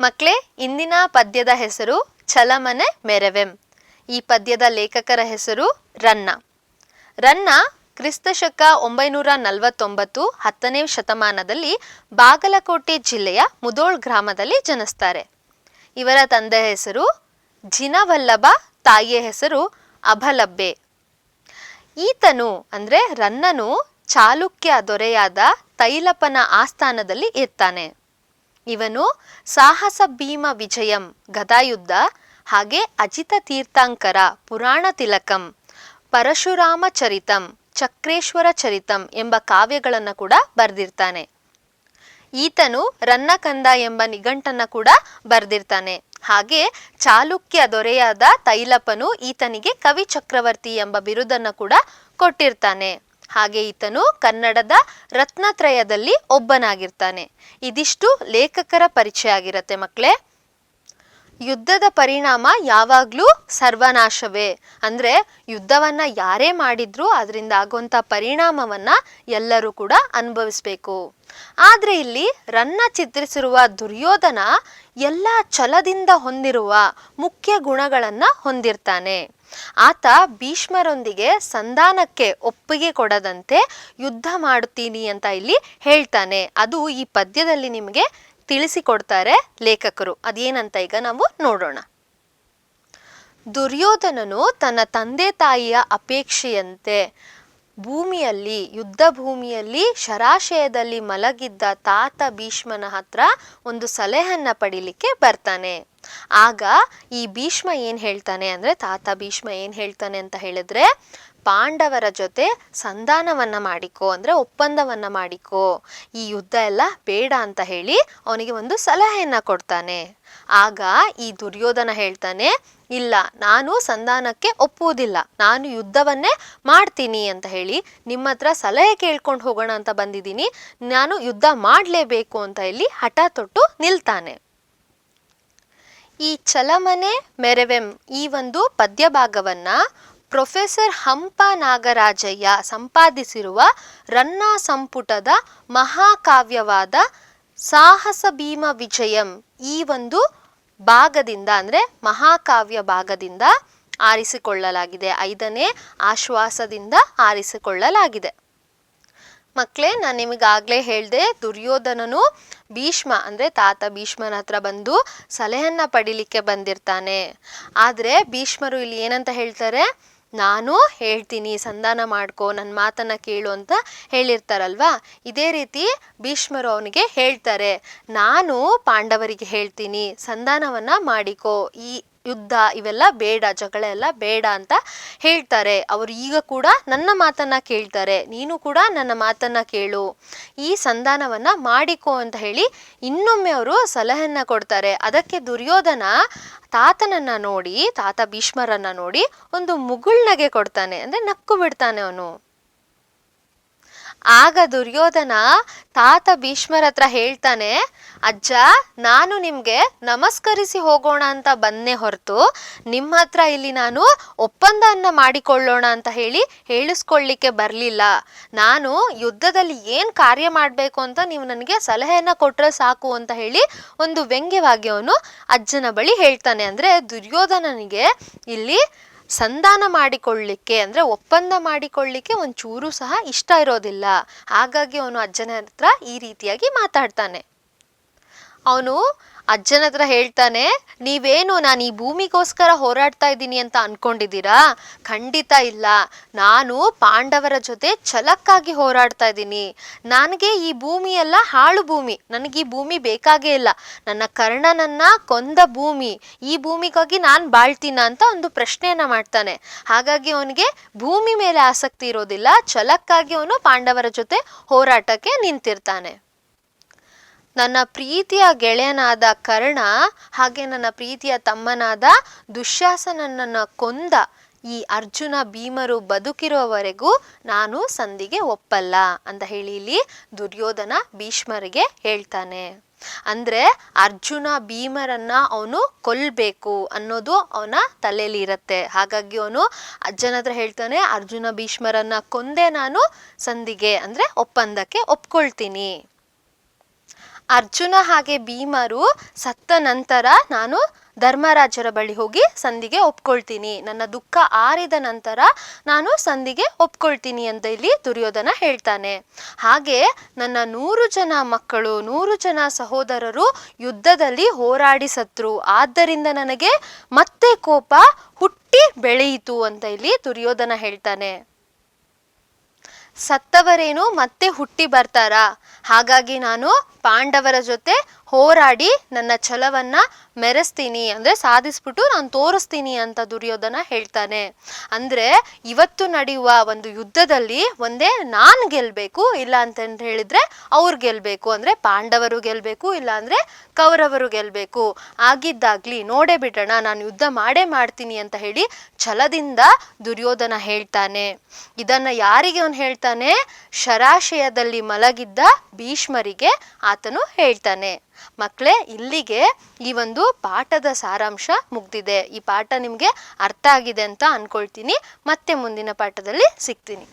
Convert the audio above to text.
ಮಕ್ಕಳೇ, ಇಂದಿನ ಪದ್ಯದ ಹೆಸರು ಚಲಮನೆ ಮೆರವೆಂ. ಈ ಪದ್ಯದ ಲೇಖಕರ ಹೆಸರು ರನ್ನ. ರನ್ನ ಕ್ರಿಸ್ತಶಕ 949 10ನೇ ಶತಮಾನದಲ್ಲಿ ಬಾಗಲಕೋಟೆ ಜಿಲ್ಲೆಯ ಮುದೋಳ್ ಗ್ರಾಮದಲ್ಲಿ ಜನಿಸ್ತಾರೆ. ಇವರ ತಂದೆ ಹೆಸರು ಜಿನವಲ್ಲಭ, ತಾಯಿಯ ಹೆಸರು ಅಭಲಬ್ಬೆ. ಈತನು ಅಂದರೆ ರನ್ನನು ಚಾಲುಕ್ಯ ದೊರೆಯಾದ ತೈಲಪನ ಆಸ್ಥಾನದಲ್ಲಿ ಇರ್ತಾನೆ. ಇವನು ಸಾಹಸ ಭೀಮ ವಿಜಯಂ ಗದಾಯುದ್ಧ, ಹಾಗೆ ಅಜಿತ ತೀರ್ಥಂಕರ, ಪುರಾಣ ತಿಲಕಂ, ಪರಶುರಾಮ ಚರಿತಂ, ಚಕ್ರೇಶ್ವರ ಚರಿತಂ ಎಂಬ ಕಾವ್ಯಗಳನ್ನು ಕೂಡ ಬರೆದಿರ್ತಾನೆ. ಈತನು ರನ್ನಕಂದ ಎಂಬ ನಿಘಂಟನ್ನ ಕೂಡ ಬರೆದಿರ್ತಾನೆ. ಹಾಗೆ ಚಾಲುಕ್ಯ ದೊರೆಯಾದ ತೈಲಪನು ಈತನಿಗೆ ಕವಿ ಚಕ್ರವರ್ತಿ ಎಂಬ ಬಿರುದನ್ನು ಕೂಡ ಕೊಟ್ಟಿರ್ತಾನೆ. ಹಾಗೆ ಈತನು ಕನ್ನಡದ ರತ್ನತ್ರಯದಲ್ಲಿ ಒಬ್ಬನಾಗಿರ್ತಾನೆ. ಇದಿಷ್ಟು ಲೇಖಕರ ಪರಿಚಯ ಆಗಿರತ್ತೆ ಮಕ್ಕಳೇ. ಯುದ್ಧದ ಪರಿಣಾಮ ಯಾವಾಗಲೂ ಸರ್ವನಾಶವೇ. ಅಂದರೆ ಯುದ್ಧವನ್ನು ಯಾರೇ ಮಾಡಿದ್ರೂ ಅದರಿಂದ ಆಗುವಂಥ ಪರಿಣಾಮವನ್ನು ಎಲ್ಲರೂ ಕೂಡ ಅನುಭವಿಸಬೇಕು. ಆದರೆ ಇಲ್ಲಿ ರನ್ನ ಚಿತ್ರಿಸಿರುವ ದುರ್ಯೋಧನ ಎಲ್ಲ ಛಲದಿಂದ ಹೊಂದಿರುವ ಮುಖ್ಯ ಗುಣಗಳನ್ನು ಹೊಂದಿರ್ತಾನೆ. ಆತ ಭೀಷ್ಮರೊಂದಿಗೆ ಸಂಧಾನಕ್ಕೆ ಒಪ್ಪಿಗೆ ಕೊಡದಂತೆ ಯುದ್ಧ ಮಾಡುತ್ತೀನಿ ಅಂತ ಇಲ್ಲಿ ಹೇಳ್ತಾನೆ. ಅದು ಈ ಪದ್ಯದಲ್ಲಿ ನಿಮಗೆ ತಿಳಿಸಿಕೊಡ್ತಾರೆ ಲೇಖಕರು. ಅದೇನಂತ ಈಗ ನಾವು ನೋಡೋಣ. ದುರ್ಯೋಧನನು ತನ್ನ ತಂದೆ ತಾಯಿಯ ಅಪೇಕ್ಷೆಯಂತೆ ಭೂಮಿಯಲ್ಲಿ, ಯುದ್ಧ ಭೂಮಿಯಲ್ಲಿ ಶರಾಶಯದಲ್ಲಿ ಮಲಗಿದ್ದ ತಾತ ಭೀಷ್ಮನ ಹತ್ರ ಒಂದು ಸಲಹೆಯನ್ನ ಪಡಿಲಿಕ್ಕೆ ಬರ್ತಾನೆ. ಆಗ ಈ ಭೀಷ್ಮ ಏನ್ ಹೇಳ್ತಾನೆ ಅಂದ್ರೆ, ತಾತ ಭೀಷ್ಮ ಏನ್ ಹೇಳ್ತಾನೆ ಅಂತ ಹೇಳಿದ್ರೆ, ಪಾಂಡವರ ಜೊತೆ ಸಂಧಾನವನ್ನ ಮಾಡಿಕೋ, ಅಂದ್ರೆ ಒಪ್ಪಂದವನ್ನ ಮಾಡಿಕೋ, ಈ ಯುದ್ಧ ಎಲ್ಲ ಬೇಡ ಅಂತ ಹೇಳಿ ಅವನಿಗೆ ಒಂದು ಸಲಹೆಯನ್ನ ಕೊಡ್ತಾನೆ. ಆಗ ಈ ದುರ್ಯೋಧನ ಹೇಳ್ತಾನೆ, ಇಲ್ಲ, ನಾನು ಸಂಧಾನಕ್ಕೆ ಒಪ್ಪುವುದಿಲ್ಲ, ನಾನು ಯುದ್ಧವನ್ನೇ ಮಾಡ್ತೀನಿ ಅಂತ ಹೇಳಿ ನಿಮ್ಮ ಹತ್ರ ಸಲಹೆ ಕೇಳ್ಕೊಂಡು ಹೋಗೋಣ ಅಂತ ಬಂದಿದ್ದೀನಿ, ನಾನು ಯುದ್ಧ ಮಾಡಲೇಬೇಕು ಅಂತ ಇಲ್ಲಿ ಹಠ ತೊಟ್ಟು ನಿಲ್ತಾನೆ. ಈ ಚಲಮನೆ ಮೆರವೆಂ ಈ ಒಂದು ಪದ್ಯ ಭಾಗವನ್ನ ಪ್ರೊಫೆಸರ್ ಹಂಪ ನಾಗರಾಜಯ್ಯ ಸಂಪಾದಿಸಿರುವ ರನ್ನ ಸಂಪುಟದ ಮಹಾಕಾವ್ಯವಾದ ಸಾಹಸ ಭೀಮ ವಿಜಯಂ ಈ ಒಂದು ಭಾಗದಿಂದ, ಅಂದರೆ ಮಹಾಕಾವ್ಯ ಭಾಗದಿಂದ ಆರಿಸಿಕೊಳ್ಳಲಾಗಿದೆ. 5ನೇ ಆಶ್ವಾಸದಿಂದ ಆರಿಸಿಕೊಳ್ಳಲಾಗಿದೆ. ಮಕ್ಕಳೇ, ನಾನು ನಿಮಗಾಗಲೇ ಹೇಳಿದೆ, ದುರ್ಯೋಧನನು ಭೀಷ್ಮ ಅಂದರೆ ತಾತ ಭೀಷ್ಮನ ಹತ್ರ ಬಂದು ಸಲಹೆಯನ್ನ ಪಡಿಲಿಕ್ಕೆ ಬಂದಿರ್ತಾನೆ. ಆದರೆ ಭೀಷ್ಮರು ಇಲ್ಲಿ ಏನಂತ ಹೇಳ್ತಾರೆ, ನಾನು ಹೇಳ್ತೀನಿ, ಸಂಧಾನ ಮಾಡ್ಕೋ, ನನ್ನ ಮಾತನ್ನ ಕೇಳು ಅಂತ ಹೇಳಿರ್ತಾರಲ್ವಾ. ಇದೇ ರೀತಿ ಭೀಷ್ಮರು ಅವನಿಗೆ ಹೇಳ್ತಾರೆ, ನಾನು ಪಾಂಡವರಿಗೆ ಹೇಳ್ತೀನಿ, ಸಂಧಾನವನ್ನ ಮಾಡಿಕೋ, ಈ ಯುದ್ಧ ಇವೆಲ್ಲ ಬೇಡ, ಜಗಳ ಎಲ್ಲ ಬೇಡ ಅಂತ ಹೇಳ್ತಾರೆ. ಅವರು ಈಗ ಕೂಡ ನನ್ನ ಮಾತನ್ನ ಕೇಳ್ತಾರೆ, ನೀನು ಕೂಡ ನನ್ನ ಮಾತನ್ನ ಕೇಳು, ಈ ಸಂಧಾನವನ್ನ ಮಾಡಿಕೋ ಅಂತ ಹೇಳಿ ಇನ್ನೊಮ್ಮೆ ಅವರು ಸಲಹೆಯನ್ನ ಕೊಡ್ತಾರೆ. ಅದಕ್ಕೆ ದುರ್ಯೋಧನ ತಾತನನ್ನ ನೋಡಿ, ತಾತ ಭೀಷ್ಮರನ್ನ ನೋಡಿ ಒಂದು ಮುಗುಳ್ನಗೆ ಕೊಡ್ತಾನೆ, ಅಂದ್ರೆ ನಕ್ಕು ಬಿಡ್ತಾನೆ ಅವನು. ಆಗ ದುರ್ಯೋಧನ ತಾತ ಭೀಷ್ಮರ ಹತ್ರ ಹೇಳ್ತಾನೆ, ಅಜ್ಜ, ನಾನು ನಿಮ್ಗೆ ನಮಸ್ಕರಿಸಿ ಹೋಗೋಣ ಅಂತ ಬಂದೇ ಹೊರತು ನಿಮ್ಮ ಹತ್ರ ಇಲ್ಲಿ ನಾನು ಒಪ್ಪಂದವನ್ನ ಮಾಡಿಕೊಳ್ಳೋಣ ಅಂತ ಹೇಳಿ ಹೇಳಿಸ್ಕೊಳ್ಳಿಕ್ಕೆ ಬರಲಿಲ್ಲ. ನಾನು ಯುದ್ಧದಲ್ಲಿ ಏನು ಕಾರ್ಯ ಮಾಡಬೇಕು ಅಂತ ನೀವು ನನಗೆ ಸಲಹೆಯನ್ನ ಕೊಟ್ಟರೆ ಸಾಕು ಅಂತ ಹೇಳಿ ಒಂದು ವ್ಯಂಗ್ಯವಾಗಿ ಅವನು ಅಜ್ಜನ ಬಳಿ ಹೇಳ್ತಾನೆ. ಅಂದರೆ ದುರ್ಯೋಧನನಿಗೆ ಇಲ್ಲಿ ಸಂಧಾನ ಮಾಡಿಕೊಳ್ಳಿಕ್ಕೆ, ಅಂದರೆ ಒಪ್ಪಂದ ಮಾಡಿಕೊಳ್ಳಿಕ್ಕೆ ಒಂಚೂರು ಸಹ ಇಷ್ಟ ಇರೋದಿಲ್ಲ. ಹಾಗಾಗಿ ಅವನು ಅಜ್ಜನ ಹತ್ರ ಈ ರೀತಿಯಾಗಿ ಮಾತಾಡ್ತಾನೆ. ಅವನು ಅಜ್ಜನ ಹತ್ರ ಹೇಳ್ತಾನೆ, ನೀವೇನು ನಾನು ಈ ಭೂಮಿಗೋಸ್ಕರ ಹೋರಾಡ್ತಾ ಇದ್ದೀನಿ ಅಂತ ಅನ್ಕೊಂಡಿದ್ದೀರಾ? ಖಂಡಿತ ಇಲ್ಲ, ನಾನು ಪಾಂಡವರ ಜೊತೆ ಛಲಕ್ಕಾಗಿ ಹೋರಾಡ್ತಾ ಇದ್ದೀನಿ. ನನಗೆ ಈ ಭೂಮಿ ಎಲ್ಲ ಹಾಳು ಭೂಮಿ, ನನಗೆ ಈ ಭೂಮಿ ಬೇಕಾಗೇ ಇಲ್ಲ, ನನ್ನ ಕರ್ಣನನ್ನ ಕೊಂದ ಭೂಮಿ, ಈ ಭೂಮಿಗಾಗಿ ನಾನು ಬಾಳ್ತೀನ ಅಂತ ಒಂದು ಪ್ರಶ್ನೆಯನ್ನ ಮಾಡ್ತಾನೆ. ಹಾಗಾಗಿ ಅವನಿಗೆ ಭೂಮಿ ಮೇಲೆ ಆಸಕ್ತಿ ಇರೋದಿಲ್ಲ, ಛಲಕ್ಕಾಗಿ ಅವನು ಪಾಂಡವರ ಜೊತೆ ಹೋರಾಟಕ್ಕೆ ನಿಂತಿರ್ತಾನೆ. ನನ್ನ ಪ್ರೀತಿಯ ಗೆಳೆಯನಾದ ಕರ್ಣ ಹಾಗೆ ನನ್ನ ಪ್ರೀತಿಯ ತಮ್ಮನಾದ ದುಶ್ಯಾಸನನನ್ನು ಕೊಂದ ಈ ಅರ್ಜುನ ಭೀಮರು ಬದುಕಿರುವವರೆಗೂ ನಾನು ಸಂಧಿಗೆ ಒಪ್ಪಲ್ಲ ಅಂತ ಹೇಳಿ ಇಲ್ಲಿ ದುರ್ಯೋಧನ ಭೀಷ್ಮರಿಗೆ ಹೇಳ್ತಾನೆ. ಅಂದ್ರೆ ಅರ್ಜುನ ಭೀಮರನ್ನ ಅವನು ಕೊಲ್ಬೇಕು ಅನ್ನೋದು ಅವನ ತಲೆಯಲ್ಲಿ ಇರತ್ತೆ. ಹಾಗಾಗಿ ಅವನು ಅಜ್ಜನ ಹತ್ರ ಹೇಳ್ತಾನೆ, ಅರ್ಜುನ ಭೀಷ್ಮರನ್ನ ಕೊಂದೆ ನಾನು ಸಂಧಿಗೆ ಅಂದ್ರೆ ಒಪ್ಪಂದಕ್ಕೆ ಒಪ್ಕೊಳ್ತೀನಿ. ಅರ್ಜುನ ಹಾಗೆ ಭೀಮರು ಸತ್ತ ನಂತರ ನಾನು ಧರ್ಮರಾಜರ ಬಳಿ ಹೋಗಿ ಸಂಧಿಗೆ ಒಪ್ಕೊಳ್ತೀನಿ, ನನ್ನ ದುಃಖ ಆರಿದ ನಂತರ ನಾನು ಸಂಧಿಗೆ ಒಪ್ಕೊಳ್ತೀನಿ ಅಂತ ಇಲ್ಲಿ ದುರ್ಯೋಧನ ಹೇಳ್ತಾನೆ. ಹಾಗೆ ನನ್ನ 100 ಜನ ಮಕ್ಕಳು 100 ಜನ ಸಹೋದರರು ಯುದ್ಧದಲ್ಲಿ ಹೋರಾಡಿ ಸತ್ರು, ಆದ್ದರಿಂದ ನನಗೆ ಮತ್ತೆ ಕೋಪ ಹುಟ್ಟಿ ಬೆಳೆಯಿತು ಅಂತ ಇಲ್ಲಿ ದುರ್ಯೋಧನ ಹೇಳ್ತಾನೆ. ಸತ್ತವರೇನು ಮತ್ತೆ ಹುಟ್ಟಿ ಬರ್ತಾರಾ? ಹಾಗಾಗಿ ನಾನು ಪಾಂಡವರ ಜೊತೆ ಹೋರಾಡಿ ನನ್ನ ಛಲವನ್ನ ಮೆರೆಸ್ತೀನಿ, ಅಂದ್ರೆ ಸಾಧಿಸ್ಬಿಟ್ಟು ನಾನು ತೋರಿಸ್ತೀನಿ ಅಂತ ದುರ್ಯೋಧನ ಹೇಳ್ತಾನೆ. ಅಂದ್ರೆ ಇವತ್ತು ನಡೆಯುವ ಒಂದು ಯುದ್ಧದಲ್ಲಿ ಒಂದೇ ನಾನ್ ಗೆಲ್ಬೇಕು, ಇಲ್ಲ ಅಂತ ಹೇಳಿದ್ರೆ ಅವ್ರು ಗೆಲ್ಬೇಕು, ಅಂದ್ರೆ ಪಾಂಡವರು ಗೆಲ್ಬೇಕು, ಇಲ್ಲ ಅಂದ್ರೆ ಕೌರವರು ಗೆಲ್ಬೇಕು. ಆಗಿದ್ದಾಗ್ಲಿ ನೋಡೇ ಬಿಡೋಣ, ನಾನು ಯುದ್ಧ ಮಾಡೇ ಮಾಡ್ತೀನಿ ಅಂತ ಹೇಳಿ ಛಲದಿಂದ ದುರ್ಯೋಧನ ಹೇಳ್ತಾನೆ. ಇದನ್ನ ಯಾರಿಗೆ ಅವನು ಹೇಳ್ತಾನೆ? ಶರಾಶಯದಲ್ಲಿ ಮಲಗಿದ್ದ ಭೀಷ್ಮರಿಗೆ ಆತನು ಹೇಳ್ತಾನೆ. ಮಕ್ಕಳೇ, ಇಲ್ಲಿಗೆ ಈ ಒಂದು ಪಾಠದ ಸಾರಾಂಶ ಮುಗ್ದಿದೆ. ಈ ಪಾಠ ನಿಮ್ಗೆ ಅರ್ಥ ಆಗಿದೆ ಅಂತ ಅನ್ಕೊಳ್ತೀನಿ. ಮತ್ತೆ ಮುಂದಿನ ಪಾಠದಲ್ಲಿ ಸಿಗ್ತೀನಿ.